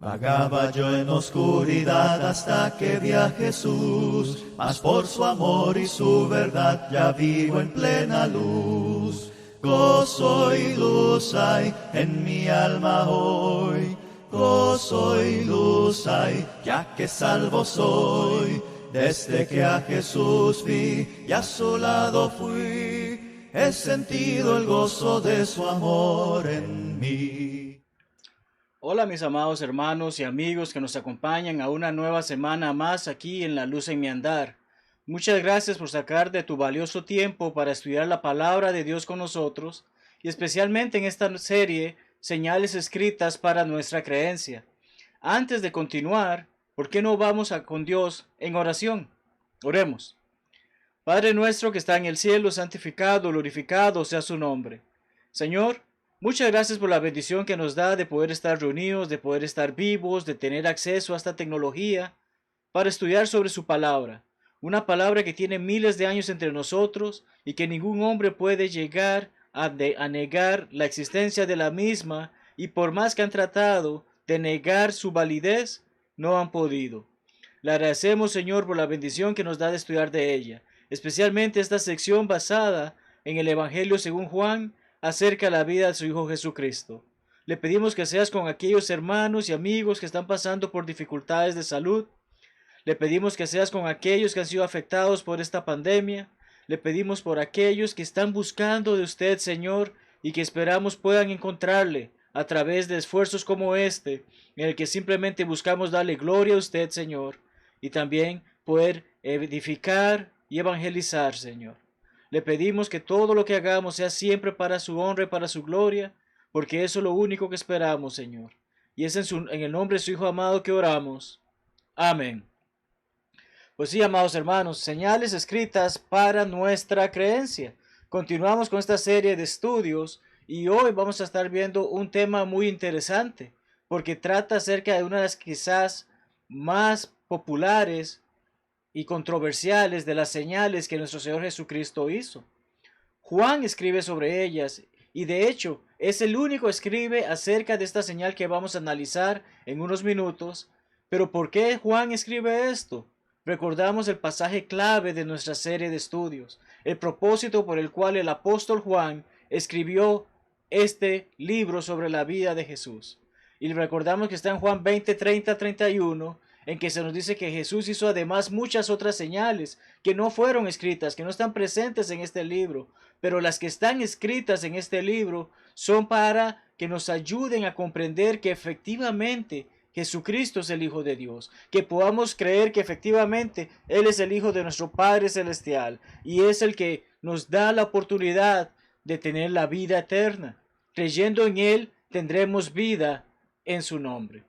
Vagaba yo en oscuridad hasta que vi a Jesús, mas por su amor y su verdad ya vivo en plena luz. Gozo y luz hay en mi alma hoy, gozo y luz hay, ya que salvo soy. Desde que a Jesús vi y a su lado fui, he sentido el gozo de su amor en mí. Hola mis amados hermanos y amigos que nos acompañan a una nueva semana más aquí en La Luz en mi Andar. Muchas gracias por sacar de tu valioso tiempo para estudiar la palabra de Dios con nosotros y especialmente en esta serie Señales Escritas para nuestra creencia. Antes de continuar, ¿por qué no vamos con Dios en oración? Oremos. Padre nuestro que está en el cielo, santificado, glorificado sea su nombre. Señor, muchas gracias por la bendición que nos da de poder estar reunidos, de poder estar vivos, de tener acceso a esta tecnología para estudiar sobre su palabra. Una palabra que tiene miles de años entre nosotros y que ningún hombre puede llegar a negar la existencia de la misma, y por más que han tratado de negar su validez, no han podido. Le agradecemos, Señor, por la bendición que nos da de estudiar de ella, especialmente esta sección basada en el Evangelio según Juan, acerca de la vida de su Hijo Jesucristo. Le pedimos que seas con aquellos hermanos y amigos que están pasando por dificultades de salud. Le pedimos que seas con aquellos que han sido afectados por esta pandemia. Le pedimos por aquellos que están buscando de usted, Señor, y que esperamos puedan encontrarle a través de esfuerzos como este, en el que simplemente buscamos darle gloria a usted, Señor, y también poder edificar y evangelizar, Señor. Le pedimos que todo lo que hagamos sea siempre para su honra y para su gloria, porque eso es lo único que esperamos, Señor. Y es en el nombre de su Hijo amado que oramos. Amén. Pues sí, amados hermanos, señales escritas para nuestra creencia. Continuamos con esta serie de estudios y hoy vamos a estar viendo un tema muy interesante, porque trata acerca de una de las quizás más populares y controversiales de las señales que nuestro Señor Jesucristo hizo. Juan escribe sobre ellas y de hecho es el único que escribe acerca de esta señal que vamos a analizar en unos minutos. Pero ¿por qué Juan escribe esto? Recordamos el pasaje clave de nuestra serie de estudios, el propósito por el cual el apóstol Juan escribió este libro sobre la vida de Jesús. Y recordamos que está en Juan 20, 30, 31, en que se nos dice que Jesús hizo además muchas otras señales que no fueron escritas, que no están presentes en este libro, pero las que están escritas en este libro son para que nos ayuden a comprender que efectivamente Jesucristo es el Hijo de Dios, que podamos creer que efectivamente Él es el Hijo de nuestro Padre Celestial y es el que nos da la oportunidad de tener la vida eterna. Creyendo en Él tendremos vida en su nombre.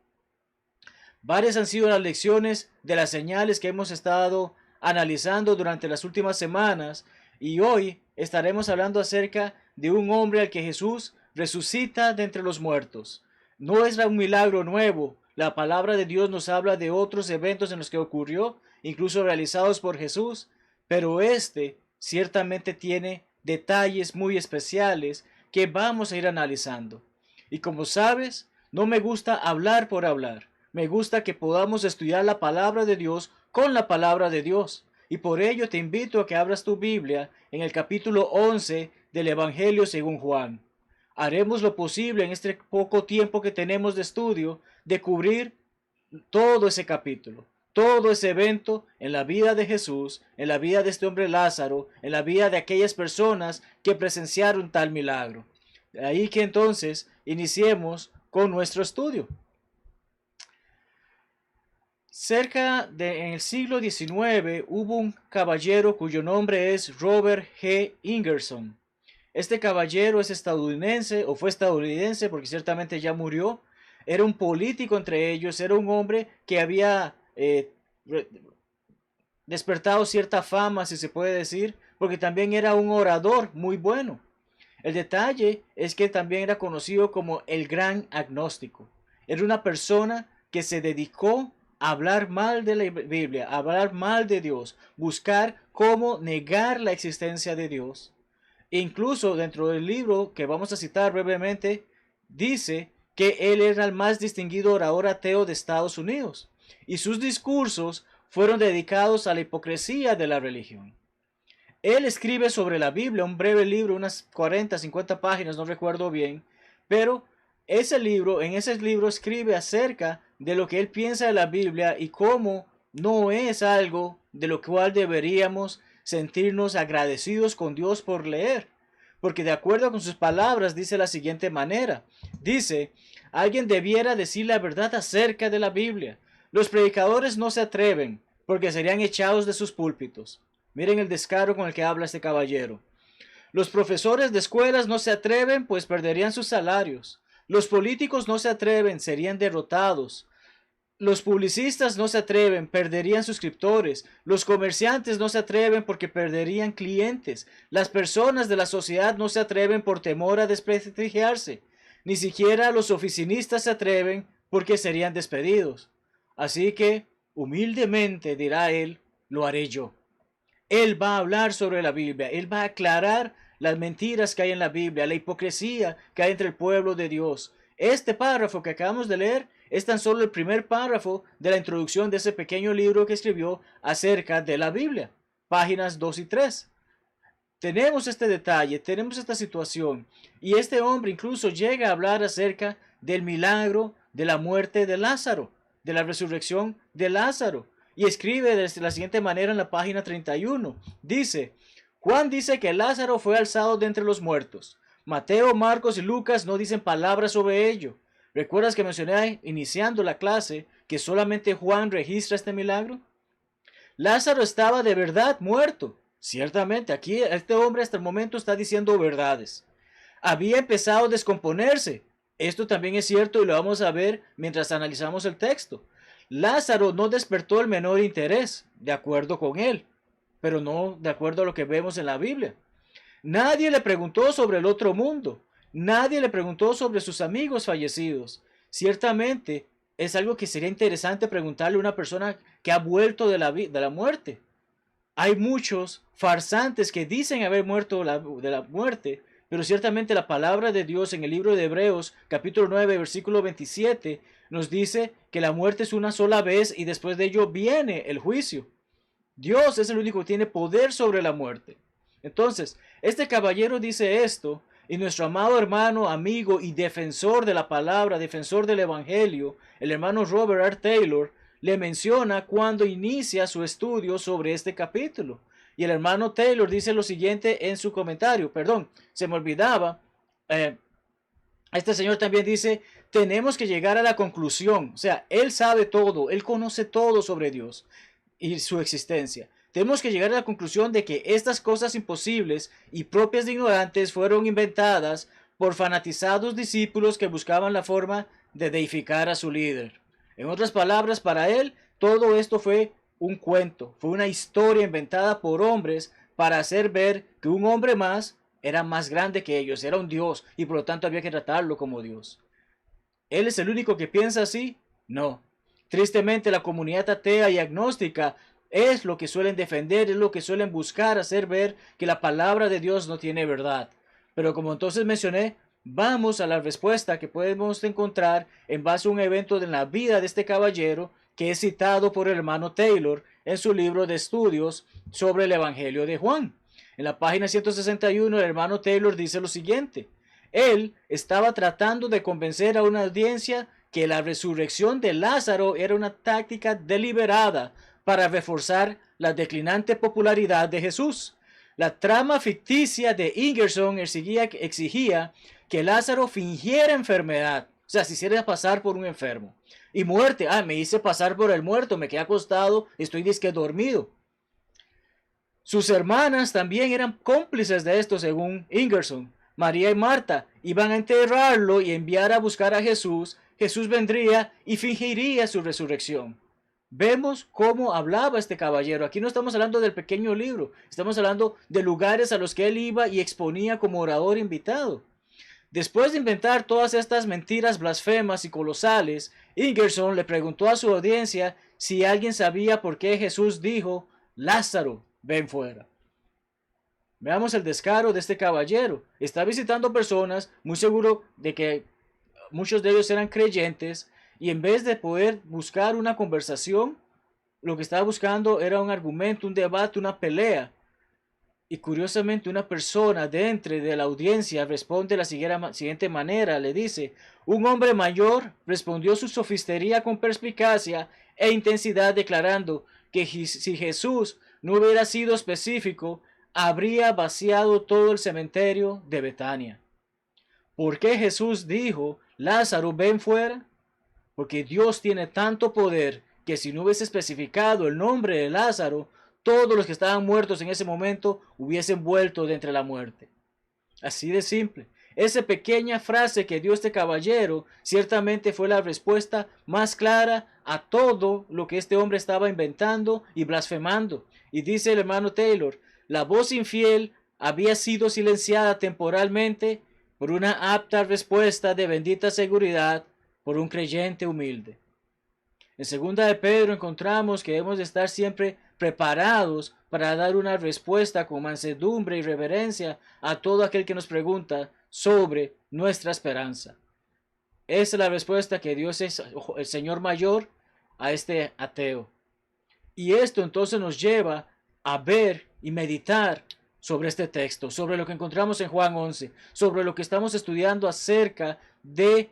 Varias han sido las lecciones de las señales que hemos estado analizando durante las últimas semanas y hoy estaremos hablando acerca de un hombre al que Jesús resucita de entre los muertos. No es un milagro nuevo. La palabra de Dios nos habla de otros eventos en los que ocurrió, incluso realizados por Jesús, pero este ciertamente tiene detalles muy especiales que vamos a ir analizando. Y como sabes, no me gusta hablar por hablar. Me gusta que podamos estudiar la palabra de Dios con la palabra de Dios. Y por ello te invito a que abras tu Biblia en el capítulo 11 del Evangelio según Juan. Haremos lo posible en este poco tiempo que tenemos de estudio de cubrir todo ese capítulo, todo ese evento en la vida de Jesús, en la vida de este hombre Lázaro, en la vida de aquellas personas que presenciaron tal milagro. De ahí que entonces iniciemos con nuestro estudio. En el siglo XIX hubo un caballero cuyo nombre es Robert G. Ingerson. Este caballero es estadounidense, o fue estadounidense porque ciertamente ya murió. Era un político entre ellos, era un hombre que había despertado cierta fama, si se puede decir, porque también era un orador muy bueno. El detalle es que también era conocido como el gran agnóstico. Era una persona que se dedicó a hablar mal de la Biblia, a hablar mal de Dios, buscar cómo negar la existencia de Dios. E incluso dentro del libro que vamos a citar brevemente, dice que él era el más distinguido orador ateo de Estados Unidos, y sus discursos fueron dedicados a la hipocresía de la religión. Él escribe sobre la Biblia, un breve libro, unas 40, 50 páginas, no recuerdo bien, pero en ese libro escribe acerca de lo que él piensa de la Biblia y cómo no es algo de lo cual deberíamos sentirnos agradecidos con Dios por leer. Porque de acuerdo con sus palabras dice la siguiente manera. Dice, alguien debiera decir la verdad acerca de la Biblia. Los predicadores no se atreven porque serían echados de sus púlpitos. Miren el descaro con el que habla este caballero. Los profesores de escuelas no se atreven, pues perderían sus salarios. Los políticos no se atreven, serían derrotados. Los publicistas no se atreven, perderían suscriptores. Los comerciantes no se atreven porque perderían clientes. Las personas de la sociedad no se atreven por temor a desprestigiarse. Ni siquiera los oficinistas se atreven porque serían despedidos. Así que, humildemente, dirá él, lo haré yo. Él va a hablar sobre la Biblia, él va a aclarar las mentiras que hay en la Biblia, la hipocresía que hay entre el pueblo de Dios. Este párrafo que acabamos de leer es tan solo el primer párrafo de la introducción de ese pequeño libro que escribió acerca de la Biblia, páginas 2 y 3. Tenemos este detalle, tenemos esta situación, y este hombre incluso llega a hablar acerca del milagro de la muerte de Lázaro, de la resurrección de Lázaro. Y escribe de la siguiente manera en la página 31. Dice, Juan dice que Lázaro fue alzado de entre los muertos. Mateo, Marcos y Lucas no dicen palabras sobre ello. ¿Recuerdas que mencioné iniciando la clase que solamente Juan registra este milagro? Lázaro estaba de verdad muerto. Ciertamente, aquí este hombre hasta el momento está diciendo verdades. Había empezado a descomponerse. Esto también es cierto y lo vamos a ver mientras analizamos el texto. Lázaro no despertó el menor interés, de acuerdo con él, pero no de acuerdo a lo que vemos en la Biblia. Nadie le preguntó sobre el otro mundo. Nadie le preguntó sobre sus amigos fallecidos. Ciertamente es algo que sería interesante preguntarle a una persona que ha vuelto de la muerte. Hay muchos farsantes que dicen haber muerto de la muerte, pero ciertamente la palabra de Dios en el libro de Hebreos, capítulo 9, versículo 27, nos dice que la muerte es una sola vez y después de ello viene el juicio. Dios es el único que tiene poder sobre la muerte. Entonces, este caballero dice esto y nuestro amado hermano, amigo y defensor de la palabra, defensor del evangelio, el hermano Robert R. Taylor, le menciona cuando inicia su estudio sobre este capítulo. Y el hermano Taylor dice lo siguiente en su comentario. Perdón, se me olvidaba. Este señor también dice, tenemos que llegar a la conclusión. O sea, él sabe todo, él conoce todo sobre Dios y su existencia. Tenemos que llegar a la conclusión de que estas cosas imposibles y propias de ignorantes fueron inventadas por fanatizados discípulos que buscaban la forma de deificar a su líder. En otras palabras, para él, todo esto fue un cuento, fue una historia inventada por hombres para hacer ver que un hombre más era más grande que ellos, era un Dios y por lo tanto había que tratarlo como Dios. ¿Él es el único que piensa así? No. Tristemente la comunidad atea y agnóstica es lo que suelen defender, es lo que suelen buscar hacer ver que la palabra de Dios no tiene verdad. Pero como entonces mencioné, vamos a la respuesta que podemos encontrar en base a un evento de la vida de este caballero que es citado por el hermano Taylor en su libro de estudios sobre el Evangelio de Juan. En la página 161 el hermano Taylor dice lo siguiente. Él estaba tratando de convencer a una audiencia que la resurrección de Lázaro era una táctica deliberada para reforzar la declinante popularidad de Jesús. La trama ficticia de Ingersoll exigía que Lázaro fingiera enfermedad, o sea, se hiciera pasar por un enfermo. Y muerte, me hice pasar por el muerto, me quedé acostado, estoy disque dormido. Sus hermanas también eran cómplices de esto, según Ingersoll. María y Marta iban a enterrarlo y enviar a buscar a Jesús. Jesús vendría y fingiría su resurrección. Vemos cómo hablaba este caballero. Aquí no estamos hablando del pequeño libro, estamos hablando de lugares a los que él iba y exponía como orador invitado. Después de inventar todas estas mentiras blasfemas y colosales, Ingersoll le preguntó a su audiencia si alguien sabía por qué Jesús dijo, Lázaro, ven fuera. Veamos el descaro de este caballero. Está visitando personas, muy seguro de que muchos de ellos eran creyentes, y en vez de poder buscar una conversación, lo que estaba buscando era un argumento, un debate, una pelea. Y curiosamente una persona dentro de la audiencia responde de la siguiente manera, le dice: un hombre mayor respondió su sofistería con perspicacia e intensidad, declarando que si Jesús no hubiera sido específico, habría vaciado todo el cementerio de Betania. ¿Por qué Jesús dijo: Lázaro, ven fuera? Porque Dios tiene tanto poder que si no hubiese especificado el nombre de Lázaro, todos los que estaban muertos en ese momento hubiesen vuelto de entre la muerte. Así de simple. Esa pequeña frase que dio este caballero ciertamente fue la respuesta más clara a todo lo que este hombre estaba inventando y blasfemando. Y dice el hermano Taylor: la voz infiel había sido silenciada temporalmente por una apta respuesta de bendita seguridad por un creyente humilde. En segunda de Pedro encontramos que debemos de estar siempre preparados para dar una respuesta con mansedumbre y reverencia a todo aquel que nos pregunta sobre nuestra esperanza. Esa es la respuesta que dio el Señor mayor a este ateo. Y esto entonces nos lleva a ver y meditar sobre este texto, sobre lo que encontramos en Juan 11, sobre lo que estamos estudiando acerca de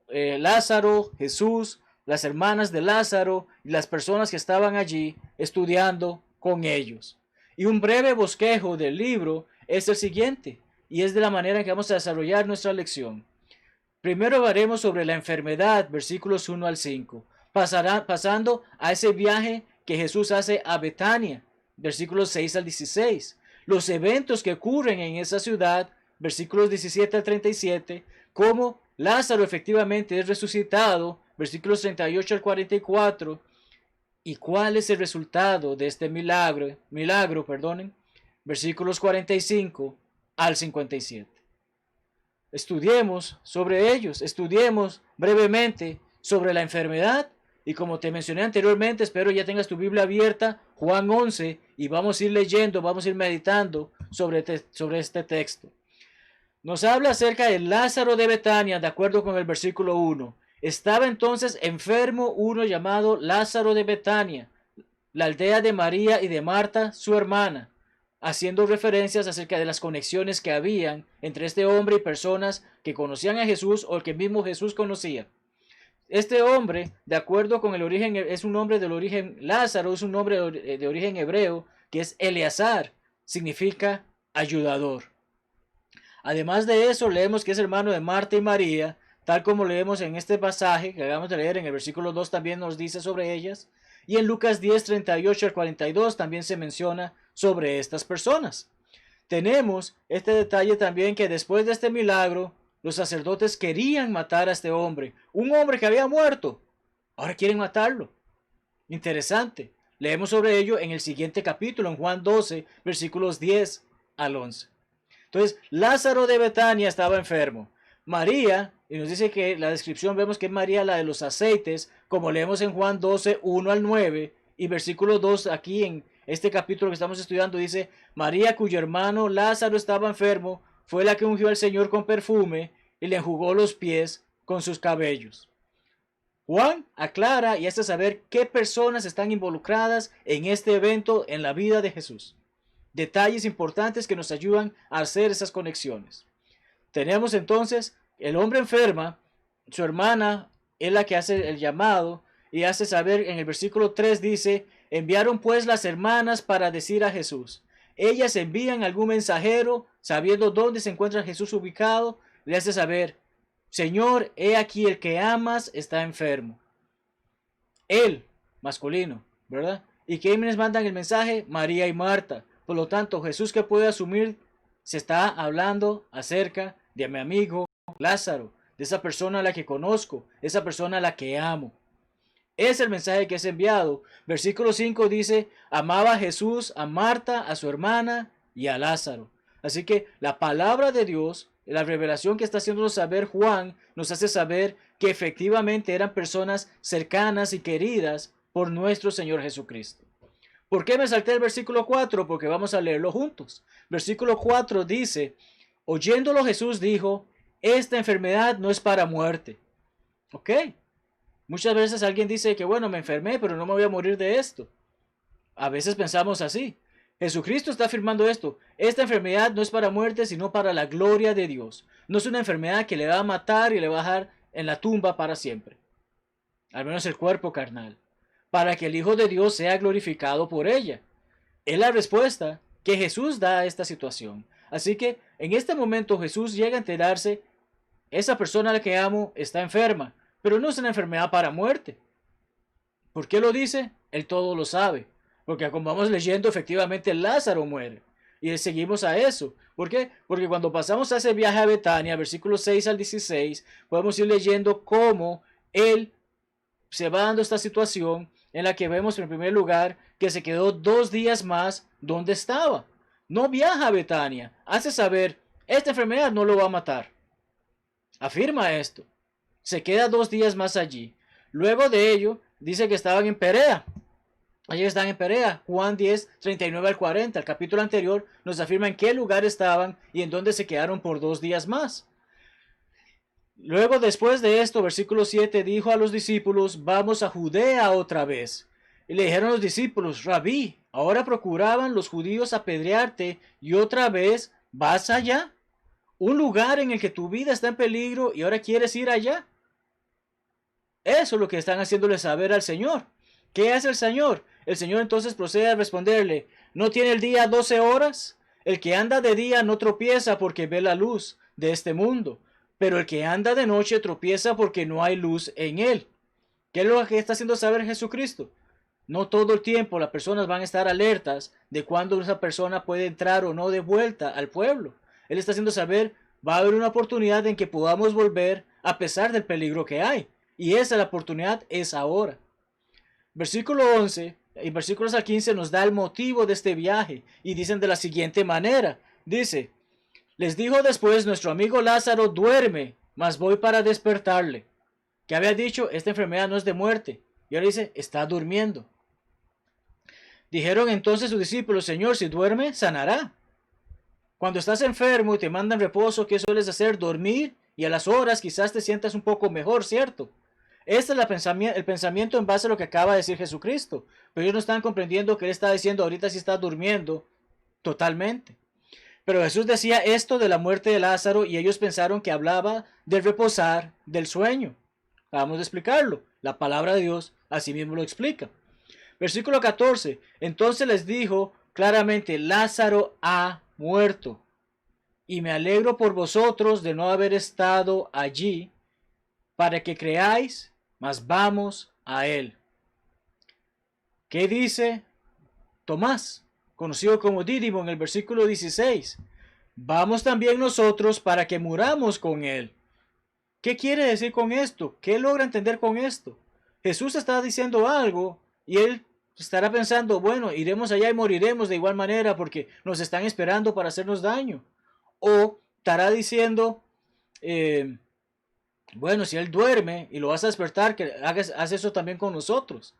Lázaro, Jesús, las hermanas de Lázaro y las personas que estaban allí estudiando con ellos. Y un breve bosquejo del libro es el siguiente, y es de la manera en que vamos a desarrollar nuestra lección. Primero hablaremos sobre la enfermedad, versículos 1 al 5, pasando a ese viaje que Jesús hace a Betania, versículos 6 al 16, los eventos que ocurren en esa ciudad, versículos 17 al 37, cómo Lázaro efectivamente es resucitado, versículos 38 al 44, y cuál es el resultado de este milagro, versículos 45 al 57. Estudiemos sobre ellos, estudiemos brevemente sobre la enfermedad, y como te mencioné anteriormente, espero ya tengas tu Biblia abierta, Juan 11, y vamos a ir leyendo, vamos a ir meditando sobre este texto. Nos habla acerca de Lázaro de Betania, de acuerdo con el versículo 1. Estaba entonces enfermo uno llamado Lázaro de Betania, la aldea de María y de Marta, su hermana, haciendo referencias acerca de las conexiones que habían entre este hombre y personas que conocían a Jesús o que mismo Jesús conocía. Este hombre, de acuerdo con el origen, es un nombre del origen, Lázaro es un nombre de origen hebreo, que es Eleazar, significa ayudador. Además de eso, leemos que es hermano de Marta y María, tal como leemos en este pasaje que acabamos de leer en el versículo 2, también nos dice sobre ellas. Y en Lucas 10, 38 al 42 también se menciona sobre estas personas. Tenemos este detalle también, que después de este milagro, los sacerdotes querían matar a este hombre, un hombre que había muerto. Ahora quieren matarlo. Interesante. Leemos sobre ello en el siguiente capítulo, en Juan 12, versículos 10 al 11. Entonces, Lázaro de Betania estaba enfermo. María, y nos dice que la descripción vemos que es María la de los aceites, como leemos en Juan 12, 1 al 9, y versículo 2 aquí en este capítulo que estamos estudiando dice: María, cuyo hermano Lázaro estaba enfermo, fue la que ungió al Señor con perfume y le enjugó los pies con sus cabellos. Juan aclara y hace saber qué personas están involucradas en este evento en la vida de Jesús. Detalles importantes que nos ayudan a hacer esas conexiones. Tenemos entonces el hombre enferma, su hermana es la que hace el llamado y hace saber en el versículo 3 dice: enviaron pues las hermanas para decir a Jesús. Ellas envían algún mensajero, sabiendo dónde se encuentra Jesús ubicado, le hace saber: Señor, he aquí el que amas está enfermo. Él, masculino, ¿verdad? ¿Y quiénes mandan el mensaje? María y Marta. Por lo tanto, Jesús, que puede asumir, se está hablando acerca de mi amigo Lázaro, de esa persona a la que conozco, esa persona a la que amo. Es el mensaje que es enviado. Versículo 5 dice: amaba a Jesús, a Marta, a su hermana y a Lázaro. Así que la palabra de Dios, la revelación que está haciéndonos saber Juan, nos hace saber que efectivamente eran personas cercanas y queridas por nuestro Señor Jesucristo. ¿Por qué me salté el versículo 4? Porque vamos a leerlo juntos. Versículo 4 dice: oyéndolo Jesús dijo: esta enfermedad no es para muerte. ¿Ok? Muchas veces alguien dice que bueno, me enfermé, pero no me voy a morir de esto. A veces pensamos así. Jesucristo está afirmando esto. Esta enfermedad no es para muerte, sino para la gloria de Dios. No es una enfermedad que le va a matar y le va a dejar en la tumba para siempre. Al menos el cuerpo carnal. Para que el Hijo de Dios sea glorificado por ella. Es la respuesta que Jesús da a esta situación. Así que en este momento Jesús llega a enterarse, esa persona a la que amo está enferma, pero no es una enfermedad para muerte. ¿Por qué lo dice? Él todo lo sabe. Porque como vamos leyendo, efectivamente Lázaro muere. Y seguimos a eso. ¿Por qué? Porque cuando pasamos a ese viaje a Betania, versículos 6 al 16, podemos ir leyendo cómo él se va dando esta situación en la que vemos en primer lugar que se quedó 2 días más donde estaba. No viaja a Betania. Hace saber, esta enfermedad no lo va a matar. Afirma esto. Se queda 2 días más allí. Luego de ello, dice que estaban en Perea. Allí están en Perea. Juan 10, 39 al 40. El capítulo anterior nos afirma en qué lugar estaban y en dónde se quedaron por 2 días más. Luego, después de esto, versículo 7, dijo a los discípulos, vamos a Judea otra vez. Y le dijeron los discípulos, Rabí, ahora procuraban los judíos apedrearte y otra vez vas allá. Un lugar en el que tu vida está en peligro y ahora quieres ir allá. Eso es lo que están haciéndole saber al Señor. ¿Qué hace el Señor? El Señor entonces procede a responderle, ¿no tiene el día 12 horas? El que anda de día no tropieza porque ve la luz de este mundo, pero el que anda de noche tropieza porque no hay luz en él. ¿Qué es lo que está haciendo saber Jesucristo? No todo el tiempo las personas van a estar alertas de cuándo esa persona puede entrar o no de vuelta al pueblo. Él está haciendo saber, va a haber una oportunidad en que podamos volver a pesar del peligro que hay. Y esa la oportunidad es ahora. Versículo 11 y versículos al 15 nos da el motivo de este viaje y dicen de la siguiente manera. Dice, les dijo después, nuestro amigo Lázaro duerme, mas voy para despertarle. Que había dicho, esta enfermedad no es de muerte. Y ahora dice, está durmiendo. Dijeron entonces sus discípulos, Señor, si duerme, sanará. Cuando estás enfermo y te mandan reposo, ¿qué sueles hacer? Dormir y a las horas quizás te sientas un poco mejor, ¿cierto? Este es el pensamiento en base a lo que acaba de decir Jesucristo. Pero ellos no están comprendiendo que él está diciendo ahorita si está durmiendo totalmente. Pero Jesús decía esto de la muerte de Lázaro y ellos pensaron que hablaba del reposar, del sueño. Vamos a explicarlo. La palabra de Dios así mismo lo explica. Versículo 14. Entonces les dijo claramente, Lázaro ha muerto. Y me alegro por vosotros de no haber estado allí para que creáis, mas vamos a él. ¿Qué dice Tomás, conocido como Dídimo, en el versículo 16? Vamos también nosotros para que muramos con él. ¿Qué quiere decir con esto? ¿Qué logra entender con esto? Jesús está diciendo algo y él estará pensando, bueno, iremos allá y moriremos de igual manera porque nos están esperando para hacernos daño. O estará diciendo, bueno, si él duerme y lo vas a despertar, que haz eso también con nosotros.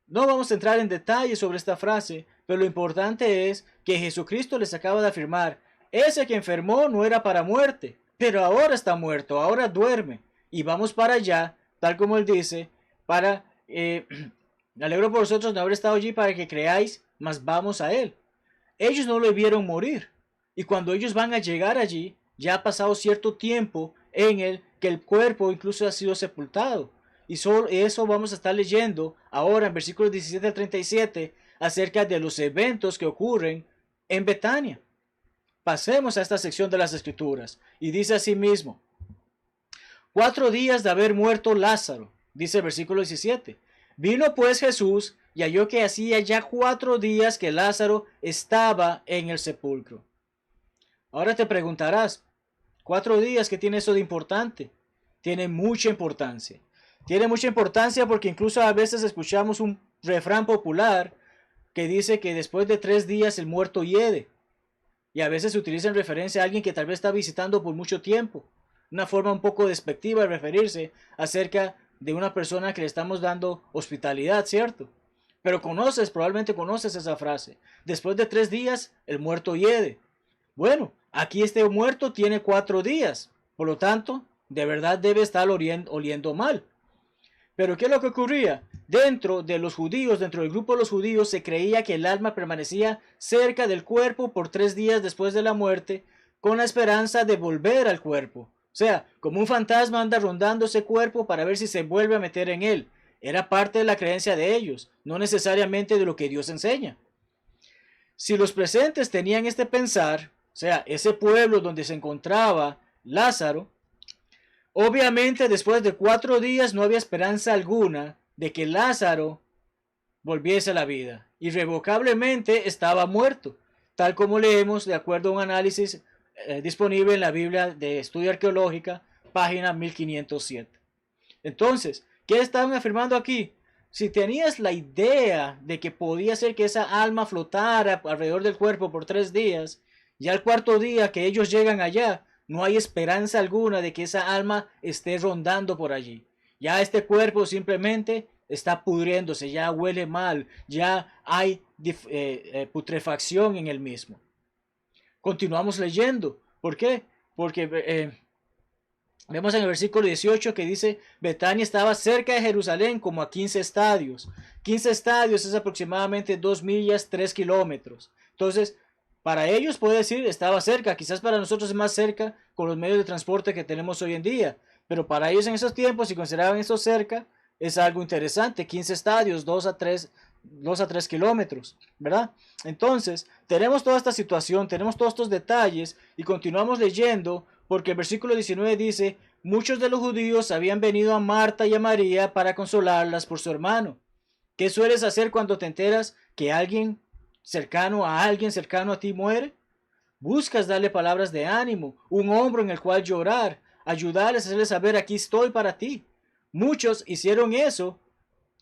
No vamos a entrar en detalles sobre esta frase, pero lo importante es que Jesucristo les acaba de afirmar, ese que enfermó no era para muerte, pero ahora está muerto, ahora duerme. Y vamos para allá, tal como él dice, me alegro por vosotros de haber estado allí para que creáis, mas vamos a él. Ellos no lo vieron morir. Y cuando ellos van a llegar allí, ya ha pasado cierto tiempo en el que el cuerpo incluso ha sido sepultado. Y solo eso vamos a estar leyendo ahora en versículos 17 al 37 acerca de los eventos que ocurren en Betania. Pasemos a esta sección de las Escrituras. Y dice así mismo, 4 días de haber muerto Lázaro, dice el versículo 17. Vino pues Jesús y halló que hacía ya 4 días que Lázaro estaba en el sepulcro. Ahora te preguntarás, 4 días, ¿qué tiene eso de importante? Tiene mucha importancia. Tiene mucha importancia porque incluso a veces escuchamos un refrán popular que dice que después de 3 días el muerto hiede. Y a veces se utiliza en referencia a alguien que tal vez está visitando por mucho tiempo. Una forma un poco despectiva de referirse acerca de una persona que le estamos dando hospitalidad, ¿cierto? Pero probablemente conoces esa frase. Después de 3 días el muerto hiede. Bueno, aquí este muerto tiene 4 días. Por lo tanto, de verdad debe estar oliendo mal. Pero ¿qué es lo que ocurría? Dentro de los judíos, dentro del grupo de los judíos, se creía que el alma permanecía cerca del cuerpo por 3 días después de la muerte, con la esperanza de volver al cuerpo. O sea, como un fantasma anda rondando ese cuerpo para ver si se vuelve a meter en él. Era parte de la creencia de ellos, no necesariamente de lo que Dios enseña. Si los presentes tenían este pensar, o sea, ese pueblo donde se encontraba Lázaro, obviamente después de 4 días no había esperanza alguna de que Lázaro volviese a la vida. Irrevocablemente estaba muerto, tal como leemos de acuerdo a un análisis disponible en la Biblia de Estudio Arqueológica, página 1507. Entonces, ¿qué estaban afirmando aquí? Si tenías la idea de que podía ser que esa alma flotara alrededor del cuerpo por 3 días, ya el cuarto día que ellos llegan allá, no hay esperanza alguna de que esa alma esté rondando por allí. Ya este cuerpo simplemente está pudriéndose, ya huele mal, ya hay putrefacción en el mismo. Continuamos leyendo. ¿Por qué? Porque vemos en el versículo 18 que dice, Betania estaba cerca de Jerusalén como a 15 estadios. 15 estadios es aproximadamente 2 millas, 3 kilómetros. Entonces, para ellos puede decir estaba cerca, quizás para nosotros es más cerca con los medios de transporte que tenemos hoy en día, pero para ellos en esos tiempos, si consideraban esto cerca, es algo interesante, 15 estadios, 2 a 3 kilómetros, ¿verdad? Entonces, tenemos toda esta situación, tenemos todos estos detalles y continuamos leyendo porque el versículo 19 dice, muchos de los judíos habían venido a Marta y a María para consolarlas por su hermano. ¿Qué sueles hacer cuando te enteras que alguien cercano a ti muere? Buscas darle palabras de ánimo, un hombro en el cual llorar, ayudarles a hacerles saber aquí estoy para ti. Muchos hicieron eso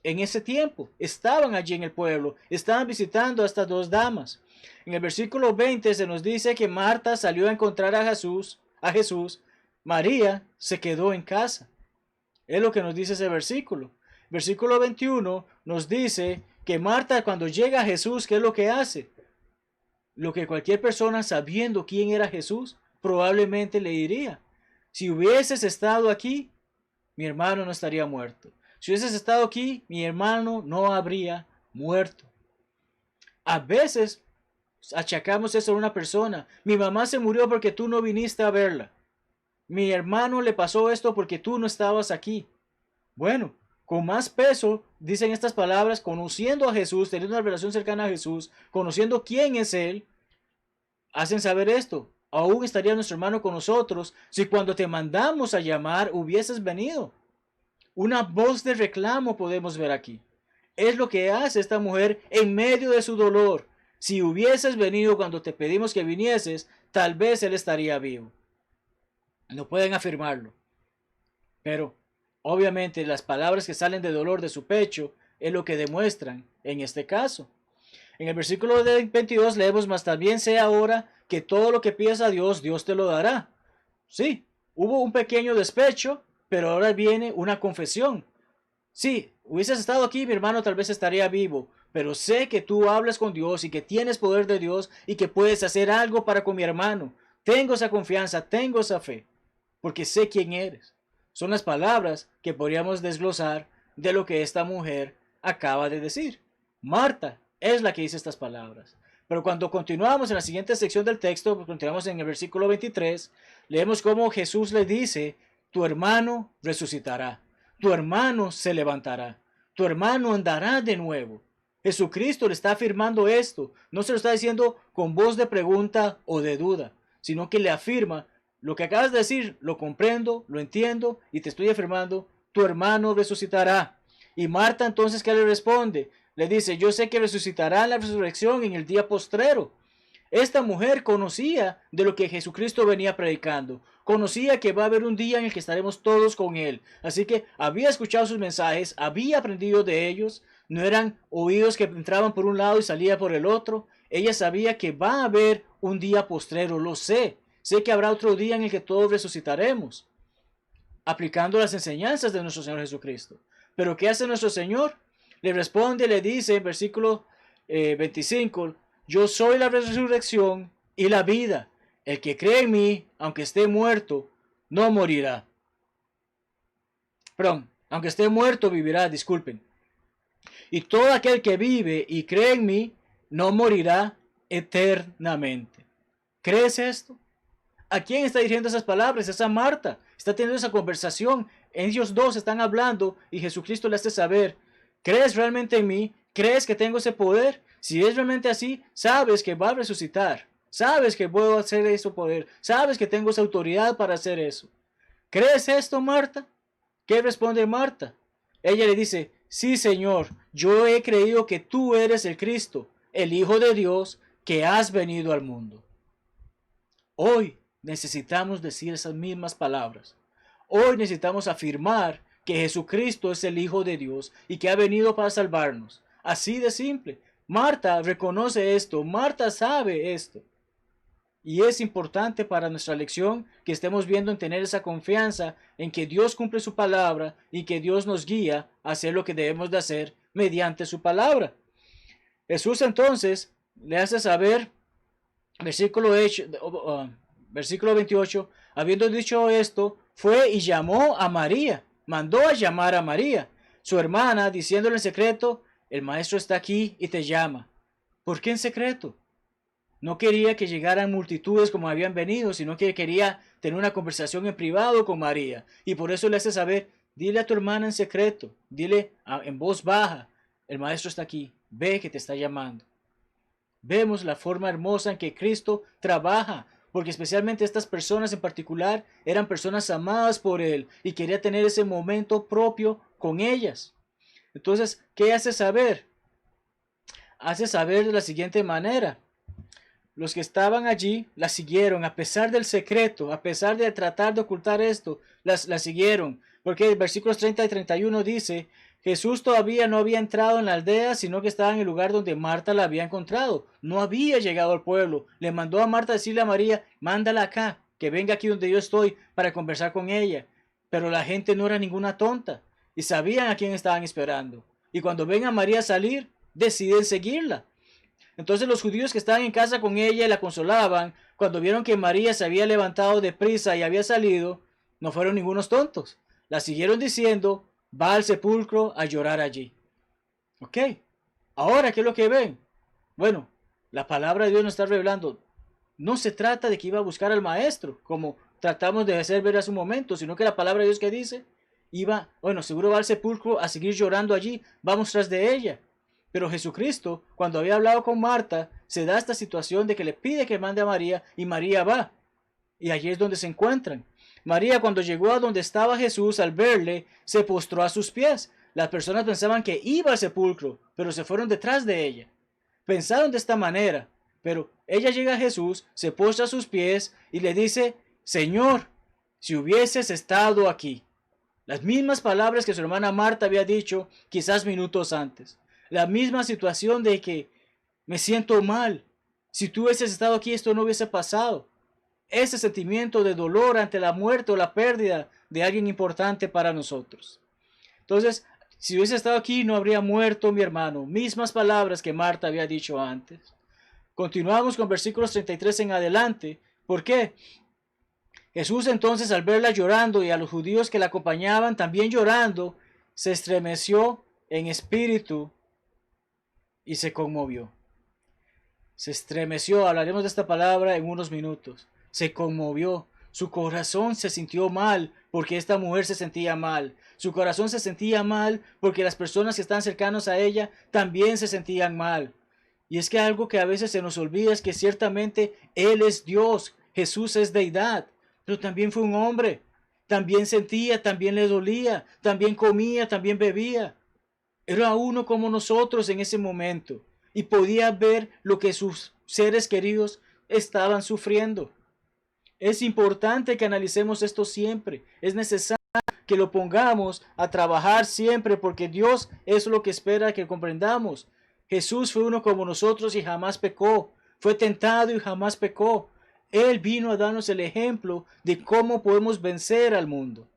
en ese tiempo, estaban allí en el pueblo, estaban visitando a estas dos damas. En el versículo 20 se nos dice que Marta salió a encontrar a Jesús, María se quedó en casa. Es lo que nos dice ese versículo. Versículo 21 nos dice que Marta cuando llega a Jesús, ¿qué es lo que hace? Lo que cualquier persona sabiendo quién era Jesús probablemente le diría, si hubieses estado aquí, mi hermano no estaría muerto. Si hubieses estado aquí, mi hermano no habría muerto. A veces achacamos eso a una persona. Mi mamá se murió porque tú no viniste a verla. Mi hermano le pasó esto porque tú no estabas aquí. Bueno, con más peso dicen estas palabras, conociendo a Jesús, teniendo una relación cercana a Jesús, conociendo quién es Él, hacen saber esto. Aún estaría nuestro hermano con nosotros si cuando te mandamos a llamar hubieses venido. Una voz de reclamo podemos ver aquí. Es lo que hace esta mujer en medio de su dolor. Si hubieses venido cuando te pedimos que vinieses, tal vez él estaría vivo. No pueden afirmarlo. Pero, obviamente, las palabras que salen de dolor de su pecho es lo que demuestran en este caso. En el versículo 22 leemos, mas también sé ahora que todo lo que pidas a Dios, Dios te lo dará. Sí, hubo un pequeño despecho, pero ahora viene una confesión. Sí, hubieses estado aquí, mi hermano tal vez estaría vivo, pero sé que tú hablas con Dios y que tienes poder de Dios y que puedes hacer algo para con mi hermano. Tengo esa confianza, tengo esa fe, porque sé quién eres. Son las palabras que podríamos desglosar de lo que esta mujer acaba de decir. Marta es la que dice estas palabras. Pero cuando continuamos en la siguiente sección del texto, continuamos en el versículo 23, leemos cómo Jesús le dice, tu hermano resucitará, tu hermano se levantará, tu hermano andará de nuevo. Jesucristo le está afirmando esto, no se lo está diciendo con voz de pregunta o de duda, sino que le afirma, lo que acabas de decir, lo comprendo, lo entiendo y te estoy afirmando, tu hermano resucitará. Y Marta entonces, ¿qué le responde? Le dice, yo sé que resucitará en la resurrección en el día postrero. Esta mujer conocía de lo que Jesucristo venía predicando. Conocía que va a haber un día en el que estaremos todos con Él. Así que había escuchado sus mensajes, había aprendido de ellos. No eran oídos que entraban por un lado y salían por el otro. Ella sabía que va a haber un día postrero, lo sé. Sé que habrá otro día en el que todos resucitaremos. Aplicando las enseñanzas de nuestro Señor Jesucristo. Pero ¿qué hace nuestro Señor? Le responde, le dice en versículo 25, yo soy la resurrección y la vida. El que cree en mí, aunque esté muerto, no morirá. Perdón, aunque esté muerto, vivirá, disculpen. Y todo aquel que vive y cree en mí, no morirá eternamente. ¿Crees esto? ¿A quién está diciendo esas palabras? Es a Marta. Está teniendo esa conversación. Ellos dos están hablando y Jesucristo le hace saber, ¿crees realmente en mí? ¿Crees que tengo ese poder? Si es realmente así, sabes que va a resucitar. Sabes que puedo hacer ese poder. Sabes que tengo esa autoridad para hacer eso. ¿Crees esto, Marta? ¿Qué responde Marta? Ella le dice, sí, Señor, yo he creído que tú eres el Cristo, el Hijo de Dios, que has venido al mundo. Hoy necesitamos decir esas mismas palabras. Hoy necesitamos afirmar que Jesucristo es el Hijo de Dios y que ha venido para salvarnos. Así de simple. Marta reconoce esto, Marta sabe esto. Y es importante para nuestra lección que estemos viendo en tener esa confianza en que Dios cumple su palabra y que Dios nos guía a hacer lo que debemos de hacer mediante su palabra. Jesús entonces le hace saber, versículo 28, habiendo dicho esto, fue y llamó a María, mandó a llamar a María, su hermana, diciéndole en secreto, el maestro está aquí y te llama. ¿Por qué en secreto? No quería que llegaran multitudes como habían venido, sino que quería tener una conversación en privado con María. Y por eso le hace saber, dile a tu hermana en secreto, dile en voz baja, el maestro está aquí, ve que te está llamando. Vemos la forma hermosa en que Cristo trabaja, porque especialmente estas personas en particular eran personas amadas por Él y quería tener ese momento propio con ellas. Entonces, ¿qué hace saber? Hace saber de la siguiente manera. Los que estaban allí la siguieron a pesar del secreto, a pesar de tratar de ocultar esto, la siguieron. Porque el versículos 30 y 31 dice, Jesús todavía no había entrado en la aldea, sino que estaba en el lugar donde Marta la había encontrado. No había llegado al pueblo. Le mandó a Marta decirle a María, mándala acá, que venga aquí donde yo estoy para conversar con ella. Pero la gente no era ninguna tonta y sabían a quién estaban esperando. Y cuando ven a María salir, deciden seguirla. Entonces los judíos que estaban en casa con ella y la consolaban, cuando vieron que María se había levantado de prisa y había salido, no fueron ningunos tontos. La siguieron diciendo, va al sepulcro a llorar allí. Ok, ahora, ¿qué es lo que ven? Bueno, la palabra de Dios nos está revelando, no se trata de que iba a buscar al maestro, como tratamos de hacer ver hace un momento, sino que la palabra de Dios que dice, seguro va al sepulcro a seguir llorando allí, vamos tras de ella. Pero Jesucristo, cuando había hablado con Marta, se da esta situación de que le pide que mande a María y María va. Y allí es donde se encuentran. María, cuando llegó a donde estaba Jesús, al verle, se postró a sus pies. Las personas pensaban que iba al sepulcro, pero se fueron detrás de ella. Pensaron de esta manera, pero ella llega a Jesús, se postra a sus pies y le dice, Señor, si hubieses estado aquí. Las mismas palabras que su hermana Marta había dicho quizás minutos antes. La misma situación de que me siento mal. Si tú hubieses estado aquí, esto no hubiese pasado. Ese sentimiento de dolor ante la muerte o la pérdida de alguien importante para nosotros. Entonces, si hubiese estado aquí, no habría muerto mi hermano. Mismas palabras que Marta había dicho antes. Continuamos con versículos 33 en adelante. ¿Por qué? Jesús entonces, al verla llorando y a los judíos que la acompañaban también llorando, se estremeció en espíritu y se conmovió. Se estremeció, hablaremos de esta palabra en unos minutos. Se conmovió, su corazón se sintió mal porque esta mujer se sentía mal. Su corazón se sentía mal porque las personas que están cercanos a ella también se sentían mal. Y es que algo que a veces se nos olvida es que ciertamente Él es Dios, Jesús es deidad, pero también fue un hombre. También sentía, también le dolía, también comía, también bebía. Era uno como nosotros en ese momento y podía ver lo que sus seres queridos estaban sufriendo. Es importante que analicemos esto siempre. Es necesario que lo pongamos a trabajar siempre porque Dios es lo que espera que comprendamos. Jesús fue uno como nosotros y jamás pecó. Fue tentado y jamás pecó. Él vino a darnos el ejemplo de cómo podemos vencer al mundo.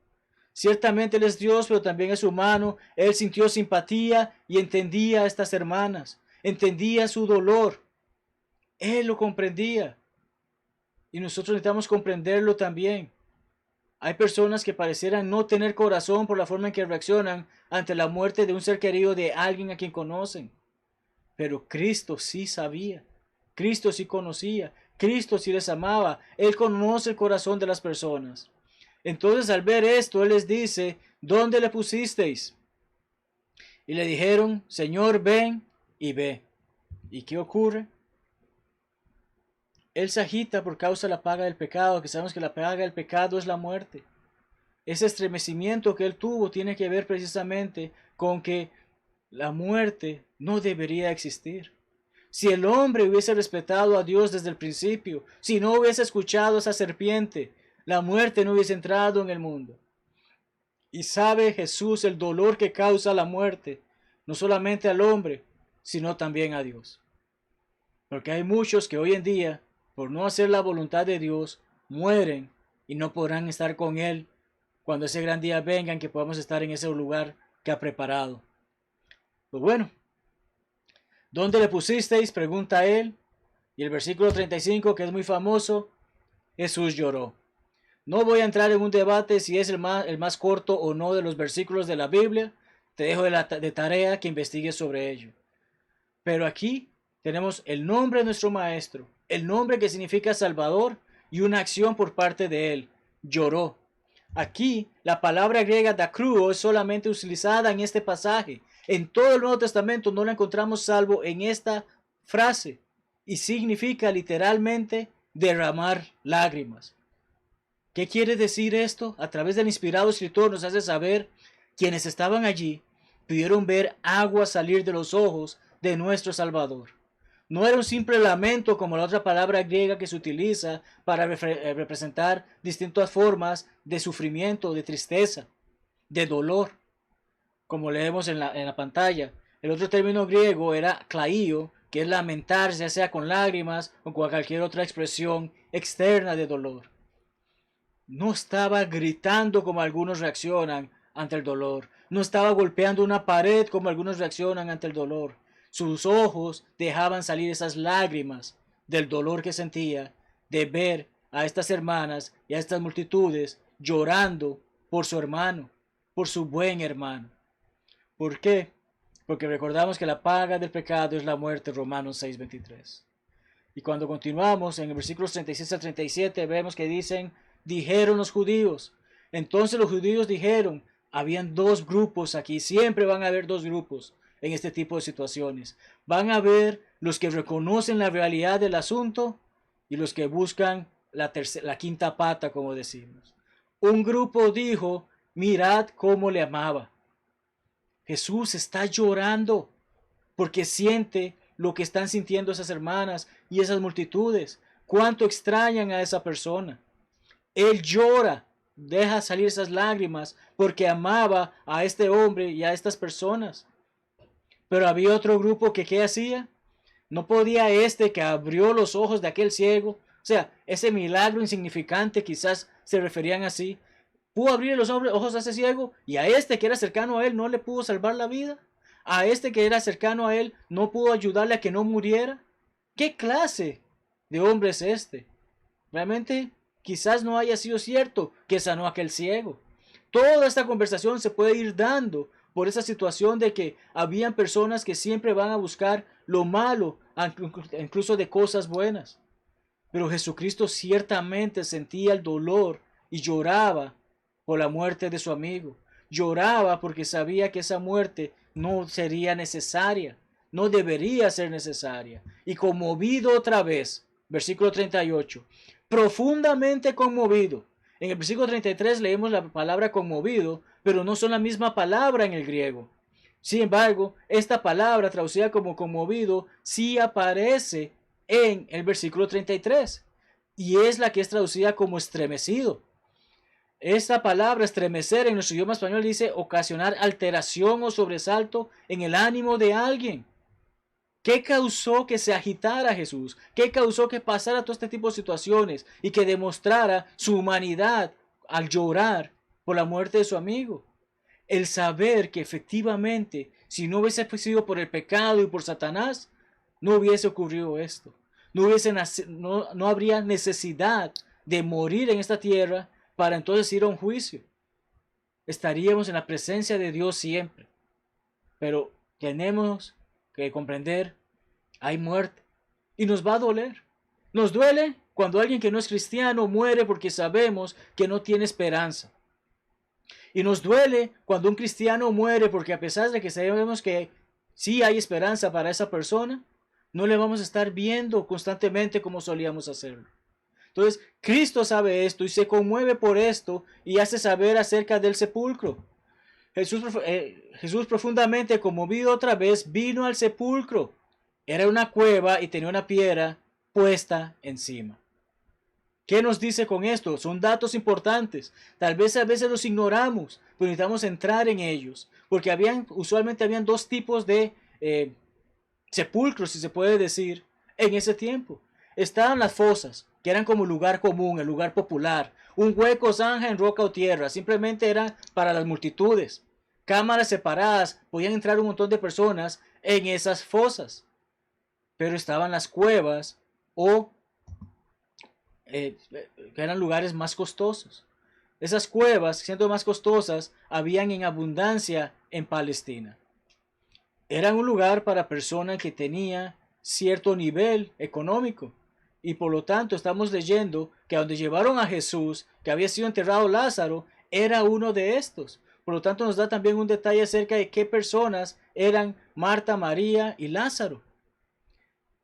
Ciertamente Él es Dios, pero también es humano. Él sintió simpatía y entendía a estas hermanas. Entendía su dolor. Él lo comprendía. Y nosotros necesitamos comprenderlo también. Hay personas que parecieran no tener corazón por la forma en que reaccionan ante la muerte de un ser querido, de alguien a quien conocen. Pero Cristo sí sabía, Cristo sí conocía, Cristo sí les amaba. Él conoce el corazón de las personas. Entonces, al ver esto, Él les dice: ¿dónde le pusisteis? Y le dijeron: Señor, ven y ve. ¿Y qué ocurre? Él se agita por causa de la paga del pecado, que sabemos que la paga del pecado es la muerte. Ese estremecimiento que él tuvo tiene que ver precisamente con que la muerte no debería existir. Si el hombre hubiese respetado a Dios desde el principio, si no hubiese escuchado a esa serpiente, la muerte no hubiese entrado en el mundo. Y sabe Jesús el dolor que causa la muerte, no solamente al hombre, sino también a Dios. Porque hay muchos que hoy en día, por no hacer la voluntad de Dios, mueren y no podrán estar con Él cuando ese gran día venga, en que podamos estar en ese lugar que ha preparado. Pues bueno, ¿dónde le pusisteis?, pregunta él. Y el versículo 35, que es muy famoso: Jesús lloró. No voy a entrar en un debate si es el más corto o no de los versículos de la Biblia. Te dejo de tarea que investigues sobre ello. Pero aquí tenemos el nombre de nuestro Maestro, el nombre que significa Salvador, y una acción por parte de él: lloró. Aquí la palabra griega dacruo es solamente utilizada en este pasaje. En todo el Nuevo Testamento no la encontramos salvo en esta frase, y significa literalmente derramar lágrimas. ¿Qué quiere decir esto? A través del inspirado escritor nos hace saber: quienes estaban allí pudieron ver agua salir de los ojos de nuestro Salvador. No era un simple lamento como la otra palabra griega que se utiliza para representar distintas formas de sufrimiento, de tristeza, de dolor, como leemos en la pantalla. El otro término griego era klaio, que es lamentar, ya sea con lágrimas o con cualquier otra expresión externa de dolor. No estaba gritando como algunos reaccionan ante el dolor. No estaba golpeando una pared como algunos reaccionan ante el dolor. Sus ojos dejaban salir esas lágrimas del dolor que sentía de ver a estas hermanas y a estas multitudes llorando por su hermano, por su buen hermano. ¿Por qué? Porque recordamos que la paga del pecado es la muerte, Romanos 6:23. Y cuando continuamos en el versículos 36 a 37 vemos que dicen: dijeron los judíos. Entonces los judíos dijeron: habían dos grupos aquí, siempre van a haber dos grupos en este tipo de situaciones. Van a haber los que reconocen la realidad del asunto y los que buscan la quinta pata, como decimos. Un grupo dijo: mirad cómo le amaba. Jesús está llorando porque siente lo que están sintiendo esas hermanas y esas multitudes. Cuánto extrañan a esa persona. Él llora, deja salir esas lágrimas porque amaba a este hombre y a estas personas. Pero había otro grupo que ¿qué hacía? No podía este que abrió los ojos de aquel ciego, o sea, ese milagro insignificante, quizás se referían así, pudo abrir los ojos a ese ciego, y a este que era cercano a él no le pudo salvar la vida. A este que era cercano a él no pudo ayudarle a que no muriera. ¿Qué clase de hombre es este? Realmente quizás no haya sido cierto que sanó a aquel ciego. Toda esta conversación se puede ir dando por esa situación de que habían personas que siempre van a buscar lo malo, incluso de cosas buenas. Pero Jesucristo ciertamente sentía el dolor y lloraba por la muerte de su amigo. Lloraba porque sabía que esa muerte no sería necesaria, no debería ser necesaria. Y conmovido otra vez, versículo 38, profundamente conmovido. En el versículo 33 leemos la palabra conmovido, pero no son la misma palabra en el griego. Sin embargo, esta palabra traducida como conmovido sí aparece en el versículo 33 y es la que es traducida como estremecido. Esta palabra estremecer en nuestro idioma español dice ocasionar alteración o sobresalto en el ánimo de alguien. ¿Qué causó que se agitara Jesús? ¿Qué causó que pasara todo este tipo de situaciones y que demostrara su humanidad al llorar por la muerte de su amigo? El saber que efectivamente, si no hubiese sido por el pecado y por Satanás, no hubiese ocurrido esto. No habría necesidad de morir en esta tierra para entonces ir a un juicio. Estaríamos en la presencia de Dios siempre. Pero tenemos que comprender, hay muerte y nos va a doler. Nos duele cuando alguien que no es cristiano muere porque sabemos que no tiene esperanza. Y nos duele cuando un cristiano muere porque a pesar de que sabemos que sí hay esperanza para esa persona, no le vamos a estar viendo constantemente como solíamos hacerlo. Entonces, Cristo sabe esto y se conmueve por esto y hace saber acerca del sepulcro. Jesús profundamente conmovido otra vez vino al sepulcro. Era una cueva y tenía una piedra puesta encima. ¿Qué nos dice con esto? Son datos importantes. Tal vez a veces los ignoramos, pero necesitamos entrar en ellos. Porque usualmente habían dos tipos de sepulcros, si se puede decir, en ese tiempo. Estaban las fosas, que eran como lugar común, el lugar popular. Un hueco, zanja en roca o tierra. Simplemente era para las multitudes. Cámaras separadas, podían entrar un montón de personas en esas fosas. Pero estaban las cuevas o que eran lugares más costosos. Esas cuevas, siendo más costosas, habían en abundancia en Palestina. Eran un lugar para personas que tenían cierto nivel económico. Y por lo tanto estamos leyendo que donde llevaron a Jesús, que había sido enterrado Lázaro, era uno de estos. Por lo tanto nos da también un detalle acerca de qué personas eran Marta, María y Lázaro.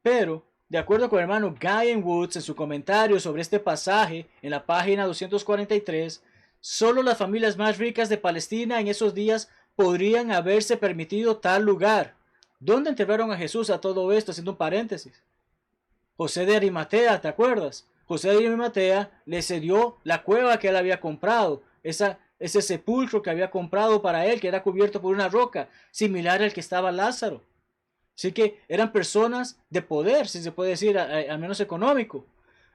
Pero de acuerdo con el hermano Guy Woods en su comentario sobre este pasaje en la página 243, solo las familias más ricas de Palestina en esos días podrían haberse permitido tal lugar. ¿Dónde enterraron a Jesús a todo esto? Haciendo un paréntesis. José de Arimatea, ¿te acuerdas? José de Arimatea le cedió la cueva que él había comprado, ese sepulcro que había comprado para él, que era cubierto por una roca, similar al que estaba Lázaro. Así que eran personas de poder, si se puede decir, al menos económico,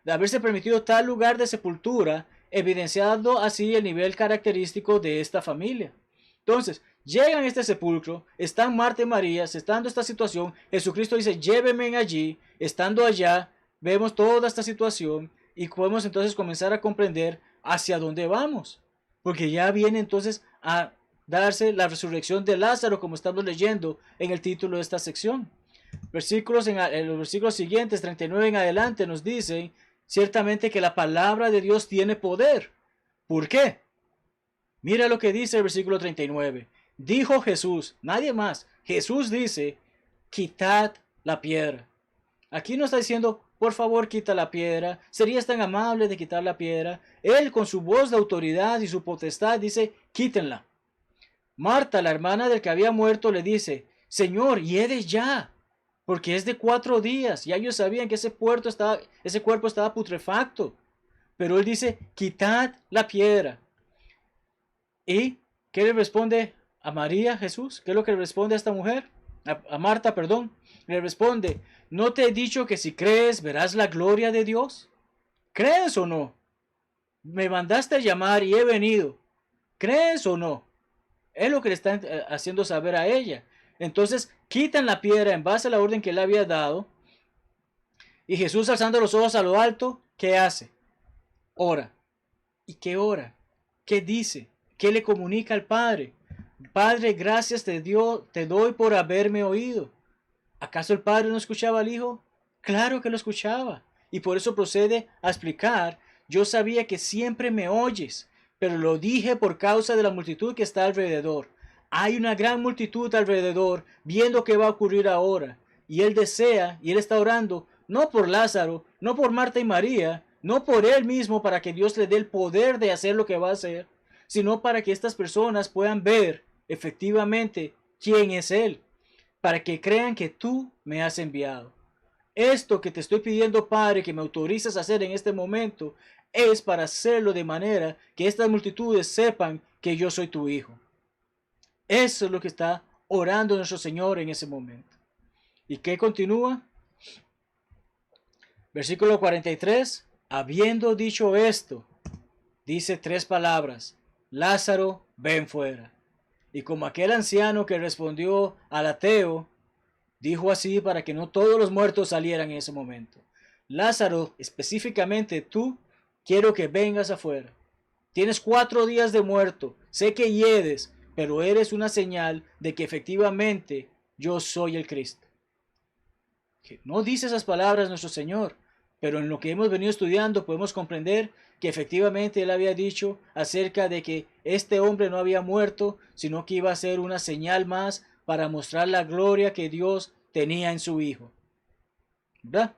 de haberse permitido tal lugar de sepultura, evidenciando así el nivel característico de esta familia. Entonces, llegan a este sepulcro, están Marta y María, estando esta situación, Jesucristo dice, llévenme allí, estando allá, vemos toda esta situación y podemos entonces comenzar a comprender hacia dónde vamos, porque ya viene entonces a darse la resurrección de Lázaro, como estamos leyendo en el título de esta sección. En los versículos siguientes, 39 en adelante, nos dicen ciertamente que la palabra de Dios tiene poder. ¿Por qué? Mira lo que dice el versículo 39. Dijo Jesús, nadie más, Jesús dice, quitad la piedra. Aquí no está diciendo, por favor, quita la piedra. ¿Serías tan amable de quitar la piedra? Él, con su voz de autoridad y su potestad, dice, quítenla. Marta, la hermana del que había muerto, le dice, Señor, hiede ya, porque es de 4 días. Ya ellos sabían que ese cuerpo estaba putrefacto. Pero él dice, quitad la piedra. ¿Y qué le responde a María Jesús? ¿Qué es lo que le responde a esta mujer? A Marta, perdón. Le responde, ¿no te he dicho que si crees verás la gloria de Dios? ¿Crees o no? Me mandaste a llamar y he venido. ¿Crees o no? Es lo que le están haciendo saber a ella. Entonces quitan la piedra en base a la orden que le había dado. Y Jesús, alzando los ojos a lo alto, ¿qué hace? Ora. ¿Y qué ora? ¿Qué dice? ¿Qué le comunica al Padre? Padre, gracias te doy por haberme oído. ¿Acaso el Padre no escuchaba al Hijo? Claro que lo escuchaba. Y por eso procede a explicar, yo sabía que siempre me oyes, pero lo dije por causa de la multitud que está alrededor. Hay una gran multitud alrededor viendo qué va a ocurrir ahora. Y él desea, y él está orando, no por Lázaro, no por Marta y María, no por él mismo para que Dios le dé el poder de hacer lo que va a hacer, sino para que estas personas puedan ver efectivamente quién es él, para que crean que tú me has enviado. Esto que te estoy pidiendo, Padre, que me autorizas a hacer en este momento, es para hacerlo de manera que estas multitudes sepan que yo soy tu Hijo. Eso es lo que está orando nuestro Señor en ese momento. ¿Y qué continúa? Versículo 43. Habiendo dicho esto, dice 3 palabras. Lázaro, ven fuera. Y como aquel anciano que respondió al ateo, dijo así para que no todos los muertos salieran en ese momento. Lázaro, específicamente tú, quiero que vengas afuera. Tienes 4 días de muerto. Sé que hiedes, pero eres una señal de que efectivamente yo soy el Cristo. Que no dice esas palabras nuestro Señor, pero en lo que hemos venido estudiando podemos comprender que efectivamente Él había dicho acerca de que este hombre no había muerto, sino que iba a ser una señal más para mostrar la gloria que Dios tenía en su Hijo. ¿Verdad?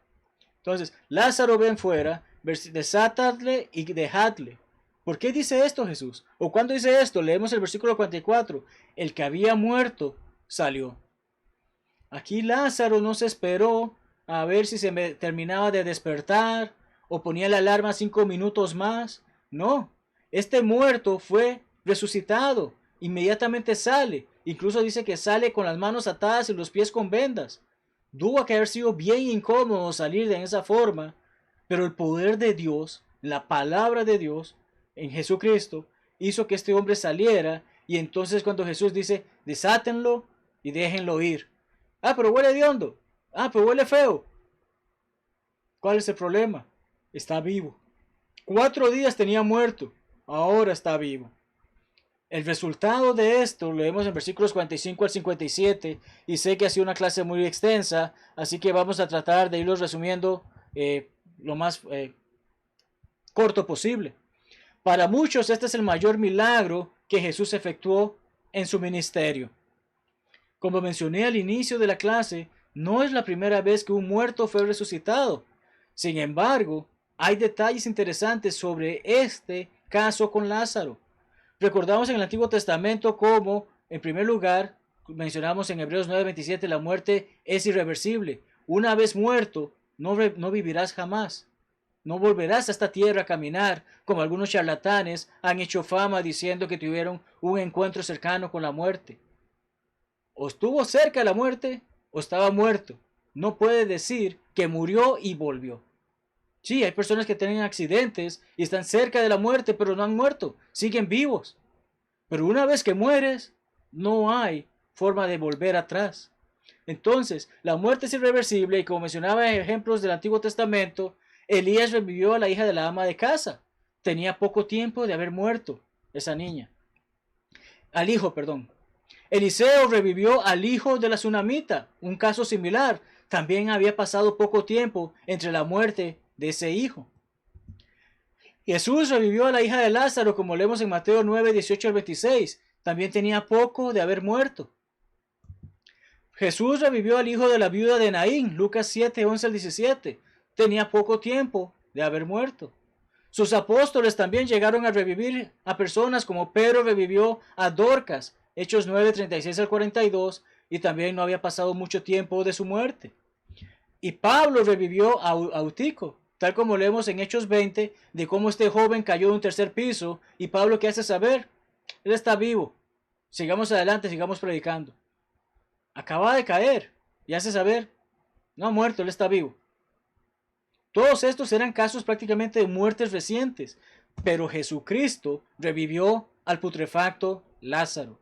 Entonces, Lázaro, ven fuera, desatadle y dejadle. ¿Por qué dice esto Jesús? ¿O cuándo dice esto? Leemos el versículo 44. El que había muerto salió. Aquí Lázaro no se esperó a ver si se terminaba de despertar o ponía la alarma 5 minutos más. No, este muerto fue resucitado. Inmediatamente sale. Incluso dice que sale con las manos atadas y los pies con vendas. Tuvo que haber sido bien incómodo salir de esa forma, pero el poder de Dios, la palabra de Dios en Jesucristo, hizo que este hombre saliera. Y entonces cuando Jesús dice, desátenlo y déjenlo ir. Ah, pero huele hediondo. Ah, pero huele feo. ¿Cuál es el problema? Está vivo. 4 días tenía muerto. Ahora está vivo. El resultado de esto lo vemos en versículos 45 al 57. Y sé que ha sido una clase muy extensa. Así que vamos a tratar de irlos resumiendo lo más corto posible. Para muchos este es el mayor milagro que Jesús efectuó en su ministerio. Como mencioné al inicio de la clase, no es la primera vez que un muerto fue resucitado. Sin embargo, hay detalles interesantes sobre este caso con Lázaro. Recordamos en el Antiguo Testamento cómo, en primer lugar, mencionamos en Hebreos 9:27, la muerte es irreversible. Una vez muerto, no vivirás jamás. No volverás a esta tierra a caminar, como algunos charlatanes han hecho fama diciendo que tuvieron un encuentro cercano con la muerte. O estuvo cerca de la muerte o estaba muerto. No puede decir que murió y volvió. Sí, hay personas que tienen accidentes y están cerca de la muerte, pero no han muerto, siguen vivos. Pero una vez que mueres, no hay forma de volver atrás. Entonces, la muerte es irreversible y como mencionaba en ejemplos del Antiguo Testamento, Elías revivió a la hija de la ama de casa. Tenía poco tiempo de haber muerto esa niña. Al hijo, perdón. Eliseo revivió al hijo de la tsunamita, un caso similar. También había pasado poco tiempo entre la muerte de ese hijo. Jesús revivió a la hija de Lázaro, como leemos en Mateo 9:18 al 26. También tenía poco de haber muerto. Jesús revivió al hijo de la viuda de Naín, Lucas 7:11 al 17. Tenía poco tiempo de haber muerto. Sus apóstoles también llegaron a revivir a personas como Pedro revivió a Dorcas, Hechos 9:36 al 42, y también no había pasado mucho tiempo de su muerte. Y Pablo revivió a Eutico, tal como leemos en Hechos 20, de cómo este joven cayó de un tercer piso, y Pablo, ¿qué hace saber? Él está vivo. Sigamos adelante, sigamos predicando. Acaba de caer, y hace saber, no ha muerto, él está vivo. Todos estos eran casos prácticamente de muertes recientes, pero Jesucristo revivió al putrefacto Lázaro.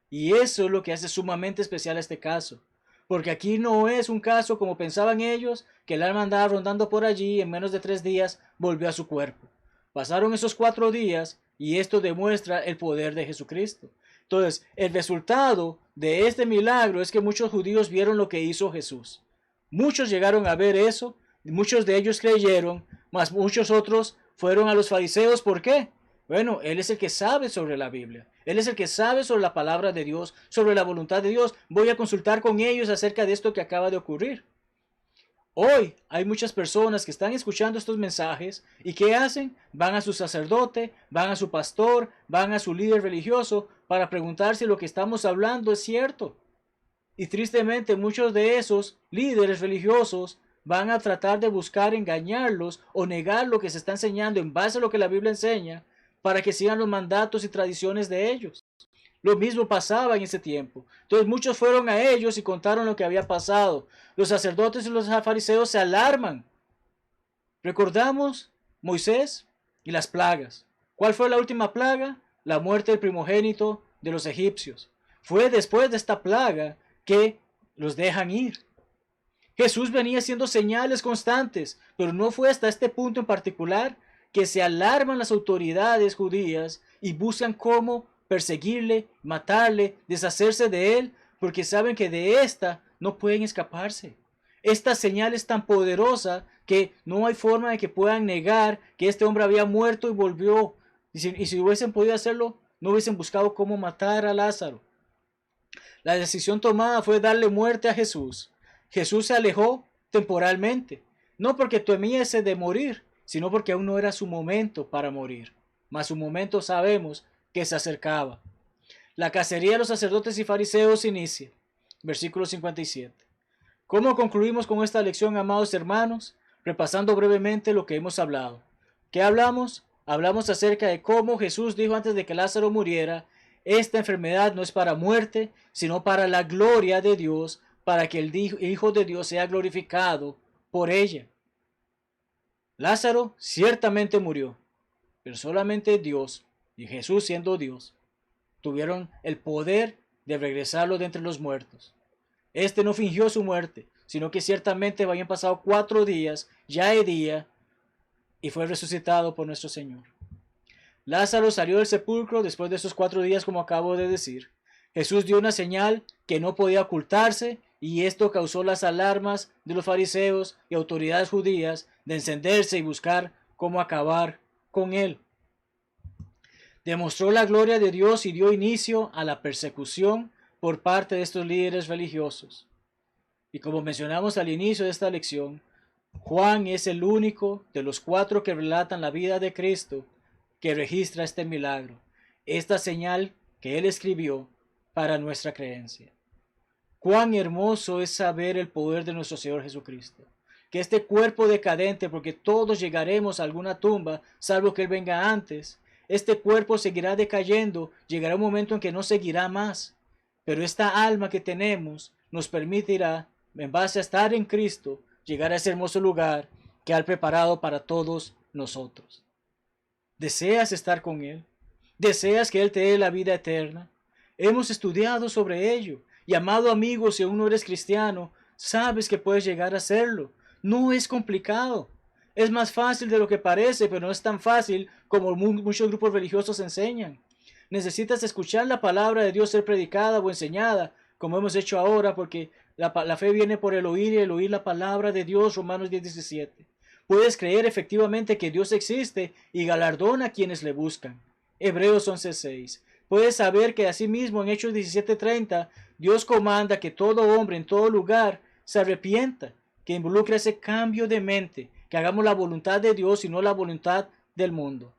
Y eso es lo que hace sumamente especial a este caso. Porque aquí no es un caso como pensaban ellos, que el alma andaba rondando por allí y en menos de 3 días volvió a su cuerpo. Pasaron esos 4 días y esto demuestra el poder de Jesucristo. Entonces, el resultado de este milagro es que muchos judíos vieron lo que hizo Jesús. Muchos llegaron a ver eso, muchos de ellos creyeron, mas muchos otros fueron a los fariseos. ¿Por qué? Bueno, Él es el que sabe sobre la Biblia. Él es el que sabe sobre la palabra de Dios, sobre la voluntad de Dios. Voy a consultar con ellos acerca de esto que acaba de ocurrir. Hoy hay muchas personas que están escuchando estos mensajes y ¿qué hacen? Van a su sacerdote, van a su pastor, van a su líder religioso para preguntar si lo que estamos hablando es cierto. Y tristemente muchos de esos líderes religiosos van a tratar de buscar engañarlos o negar lo que se está enseñando en base a lo que la Biblia enseña para que sigan los mandatos y tradiciones de ellos. Lo mismo pasaba en ese tiempo. Entonces muchos fueron a ellos y contaron lo que había pasado. Los sacerdotes y los fariseos se alarman. Recordamos Moisés y las plagas. ¿Cuál fue la última plaga? La muerte del primogénito de los egipcios. Fue después de esta plaga que los dejan ir. Jesús venía haciendo señales constantes, pero no fue hasta este punto en particular que se alarman las autoridades judías y buscan cómo perseguirle, matarle, deshacerse de él, porque saben que de esta no pueden escaparse. Esta señal es tan poderosa que no hay forma de que puedan negar que este hombre había muerto y volvió. Y si hubiesen podido hacerlo, no hubiesen buscado cómo matar a Lázaro. La decisión tomada fue darle muerte a Jesús. Jesús se alejó temporalmente, no porque temiese de morir, sino porque aún no era su momento para morir. Mas su momento sabemos que se acercaba. La cacería de los sacerdotes y fariseos inicia. Versículo 57. ¿Cómo concluimos con esta lección, amados hermanos? Repasando brevemente lo que hemos hablado. ¿Qué hablamos? Hablamos acerca de cómo Jesús dijo antes de que Lázaro muriera: esta enfermedad no es para muerte, sino para la gloria de Dios, para que el Hijo de Dios sea glorificado por ella. Lázaro ciertamente murió, pero solamente Dios, y Jesús siendo Dios, tuvieron el poder de regresarlo de entre los muertos. Este no fingió su muerte, sino que ciertamente habían pasado 4 días, ya de día, y fue resucitado por nuestro Señor. Lázaro salió del sepulcro después de esos 4 días, como acabo de decir. Jesús dio una señal que no podía ocultarse, y esto causó las alarmas de los fariseos y autoridades judías de encenderse y buscar cómo acabar con él. Demostró la gloria de Dios y dio inicio a la persecución por parte de estos líderes religiosos. Y como mencionamos al inicio de esta lección, Juan es el único de los 4 que relatan la vida de Cristo que registra este milagro, esta señal que él escribió para nuestra creencia. Cuán hermoso es saber el poder de nuestro Señor Jesucristo, que este cuerpo decadente, porque todos llegaremos a alguna tumba, salvo que Él venga antes, este cuerpo seguirá decayendo, llegará un momento en que no seguirá más, pero esta alma que tenemos nos permitirá, en base a estar en Cristo, llegar a ese hermoso lugar que ha preparado para todos nosotros. ¿Deseas estar con Él? ¿Deseas que Él te dé la vida eterna? Hemos estudiado sobre ello. Y amado amigo, si aún no eres cristiano, sabes que puedes llegar a serlo. No es complicado. Es más fácil de lo que parece, pero no es tan fácil como muchos grupos religiosos enseñan. Necesitas escuchar la palabra de Dios ser predicada o enseñada, como hemos hecho ahora, porque la fe viene por el oír y el oír la palabra de Dios, Romanos 10:17. Puedes creer efectivamente que Dios existe y galardona a quienes le buscan, Hebreos 11:6. Puedes saber que asimismo en Hechos 17:30 Dios comanda que todo hombre en todo lugar se arrepienta, que involucre ese cambio de mente, que hagamos la voluntad de Dios y no la voluntad del mundo.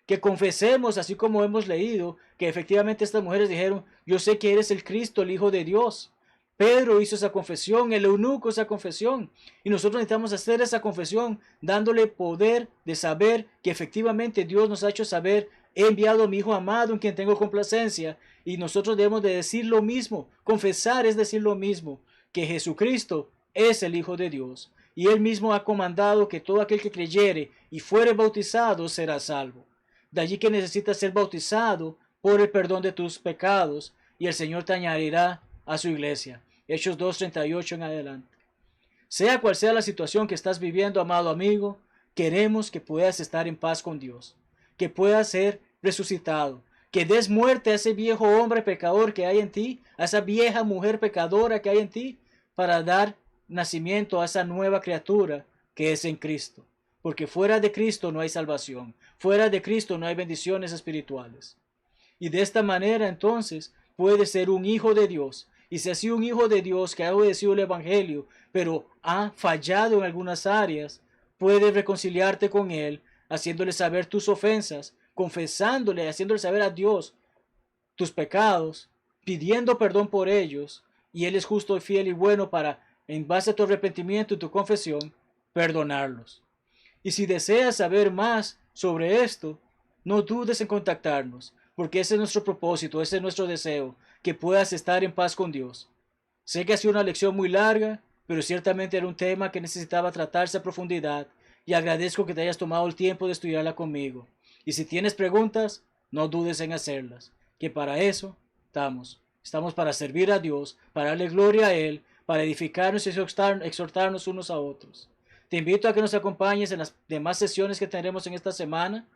Que confesemos, así como hemos leído, que efectivamente estas mujeres dijeron: yo sé que eres el Cristo, el Hijo de Dios. Pedro hizo esa confesión, el eunuco esa confesión, y nosotros necesitamos hacer esa confesión dándole poder de saber que efectivamente Dios nos ha hecho saber: he enviado a mi Hijo amado en quien tengo complacencia. Y nosotros debemos de decir lo mismo. Confesar es decir lo mismo, que Jesucristo es el Hijo de Dios, y Él mismo ha comandado que todo aquel que creyere y fuere bautizado será salvo. De allí que necesitas ser bautizado por el perdón de tus pecados, y el Señor te añadirá a su iglesia. Hechos 2:38 en adelante. Sea cual sea la situación que estás viviendo, amado amigo, queremos que puedas estar en paz con Dios, que puedas ser resucitado, que des muerte a ese viejo hombre pecador que hay en ti, a esa vieja mujer pecadora que hay en ti, para dar nacimiento a esa nueva criatura que es en Cristo. Porque fuera de Cristo no hay salvación, fuera de Cristo no hay bendiciones espirituales. Y de esta manera entonces puedes ser un hijo de Dios. Y si has sido un hijo de Dios que ha obedecido el Evangelio, pero ha fallado en algunas áreas, puedes reconciliarte con Él, haciéndole saber tus ofensas, confesándole, haciéndole saber a Dios tus pecados, pidiendo perdón por ellos, y Él es justo, fiel y bueno para, en base a tu arrepentimiento y tu confesión, perdonarlos. Y si deseas saber más sobre esto, no dudes en contactarnos, porque ese es nuestro propósito, ese es nuestro deseo, que puedas estar en paz con Dios. Sé que ha sido una lección muy larga, pero ciertamente era un tema que necesitaba tratarse a profundidad, y agradezco que te hayas tomado el tiempo de estudiarla conmigo. Y si tienes preguntas, no dudes en hacerlas, que para eso estamos. Estamos para servir a Dios, para darle gloria a Él, para edificarnos y exhortarnos unos a otros. Te invito a que nos acompañes en las demás sesiones que tendremos en esta semana,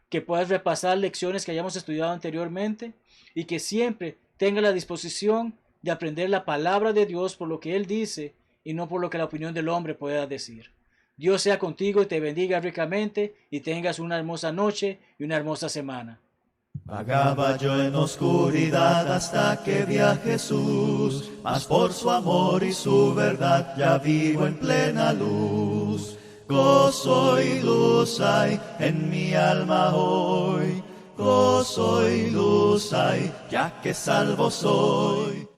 que puedas repasar lecciones que hayamos estudiado anteriormente y que siempre tengas la disposición de aprender la palabra de Dios por lo que Él dice y no por lo que la opinión del hombre pueda decir. Dios sea contigo y te bendiga ricamente y tengas una hermosa noche y una hermosa semana. Vagaba yo en oscuridad hasta que vi a Jesús, mas por su amor y su verdad ya vivo en plena luz. Gozo y luz hay en mi alma hoy, gozo y luz hay, ya que salvo soy.